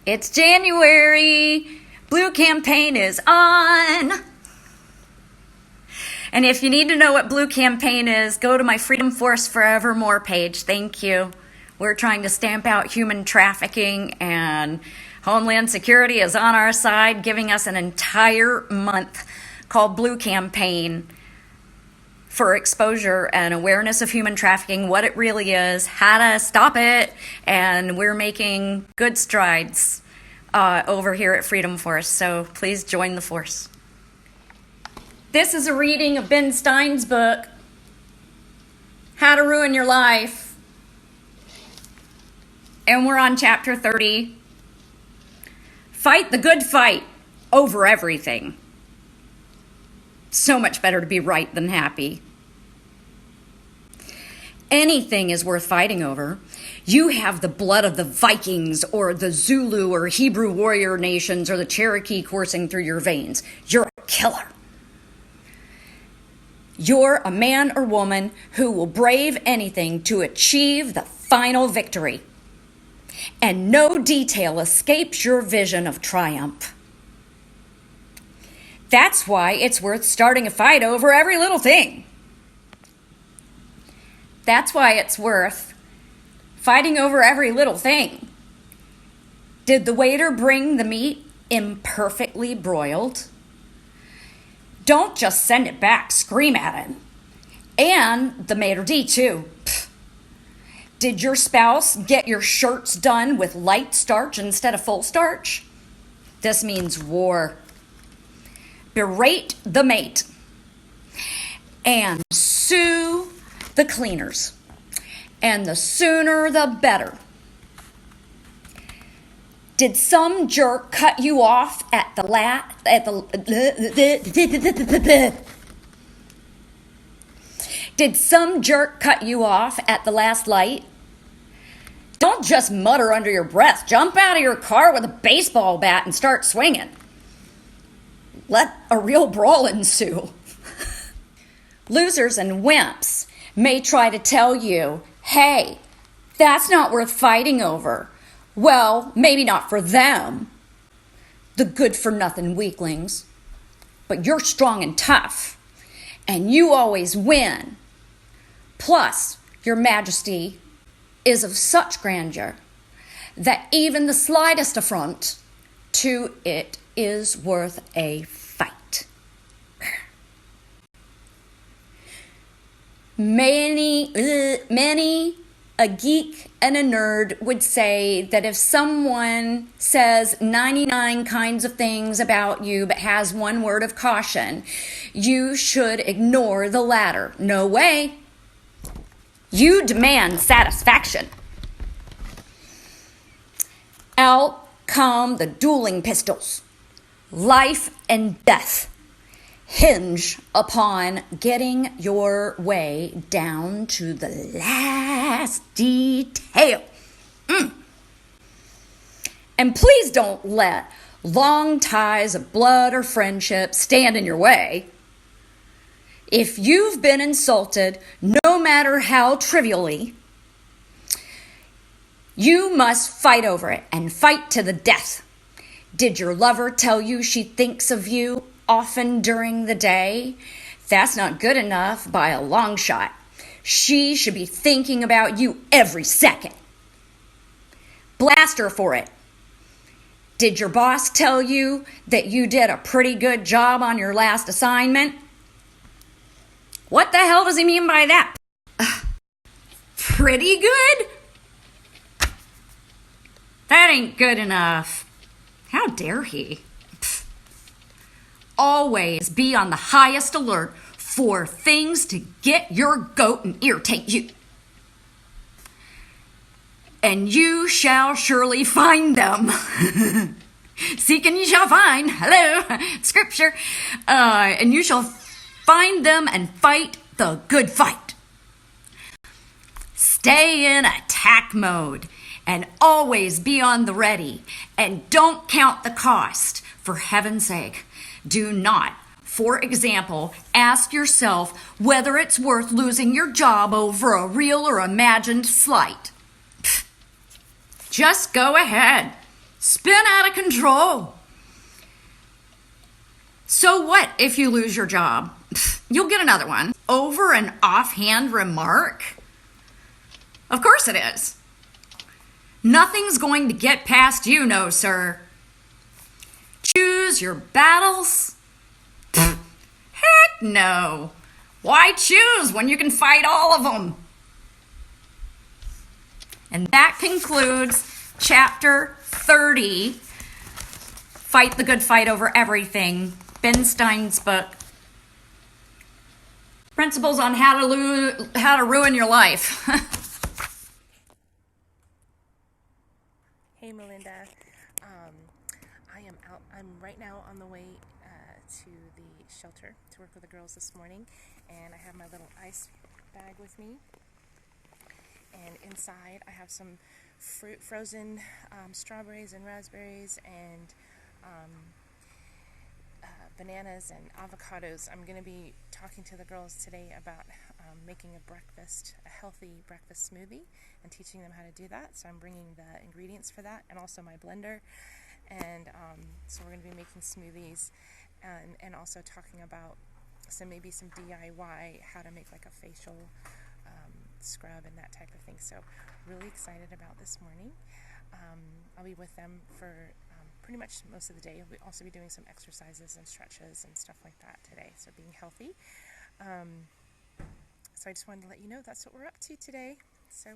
It's January. Blue campaign is on. And if you need to know what Blue campaign is, go to my Freedom Force Forevermore page. Thank you. We're trying to stamp out human trafficking, and Homeland Security is on our side, giving us an entire month called Blue campaign for exposure and awareness of human trafficking, what it really is, how to stop it, and we're making good strides over here at Freedom Force, so please join the force. This is a reading of Ben Stein's book, How to Ruin Your Life, and we're on chapter 30. Fight the good fight over everything. So much better to be right than happy. Anything is worth fighting over. You have the blood of the Vikings or the Zulu or Hebrew warrior nations or the Cherokee coursing through your veins. You're a killer. You're a man or woman who will brave anything to achieve the final victory. And no detail escapes your vision of triumph. That's why it's worth starting a fight over every little thing. That's why it's worth fighting over every little thing. Did the waiter bring the meat imperfectly broiled? Don't just send it back, scream at him. And the maitre d' too. Pfft. Did your spouse get your shirts done with light starch instead of full starch? This means war. Berate the mate and sue the cleaners, and the sooner the better. Did some jerk cut you off at the Did some jerk cut you off at the last light? Don't just mutter under your breath. Jump out of your car with a baseball bat and start swinging. Let a real brawl ensue. Losers and wimps may try to tell you, hey, that's not worth fighting over. Well, maybe not for them, the good-for-nothing weaklings. But you're strong and tough, and you always win. Plus, your majesty is of such grandeur that even the slightest affront to it is worth a fight. Many a geek and a nerd would say that if someone says 99 kinds of things about you but has one word of caution, you should ignore the latter. No way. You demand satisfaction. Out come the dueling pistols. Life and death hinge upon getting your way down to the last detail. And please don't let long ties of blood or friendship stand in your way. If you've been insulted, no matter how trivially, you must fight over it and fight to the death. Did your lover tell you she thinks of you often during the day? That's not good enough by a long shot. She should be thinking about you every second. Blast her for it. Did your boss tell you that you did a pretty good job on your last assignment? What the hell does he mean by that? Pretty good? That ain't good enough. How dare he? Always be on the highest alert for things to get your goat and irritate you. And you shall surely find them. Seek and you shall find. Hello, scripture. And you shall find them and fight the good fight. Stay in attack mode and always be on the ready. And don't count the cost, for heaven's sake. Do not, for example, ask yourself whether it's worth losing your job over a real or imagined slight. Just go ahead. Spin out of control. So what if you lose your job? You'll get another one. Over an offhand remark? Of course it is. Nothing's going to get past you, no, sir. Choose your battles? Heck no. Why choose when you can fight all of them? And that concludes chapter 30, Fight the Good Fight Over Everything, Ben Stein's book. Principles on how to ruin your life. Hey Melinda, I'm right now on the way to the shelter to work with the girls this morning, and I have my little ice bag with me, and inside I have some frozen strawberries and raspberries and bananas and avocados. I'm going to be talking to the girls today about making a healthy breakfast smoothie, and teaching them how to do that. So I'm bringing the ingredients for that and also my blender, and so we're going to be making smoothies and also talking about maybe some DIY, how to make like a facial scrub and that type of thing. So really excited about this morning. I'll be with them for pretty much most of the day. We'll also be doing some exercises and stretches and stuff like that today, so being healthy. So I just wanted to let you know that's what we're up to today. So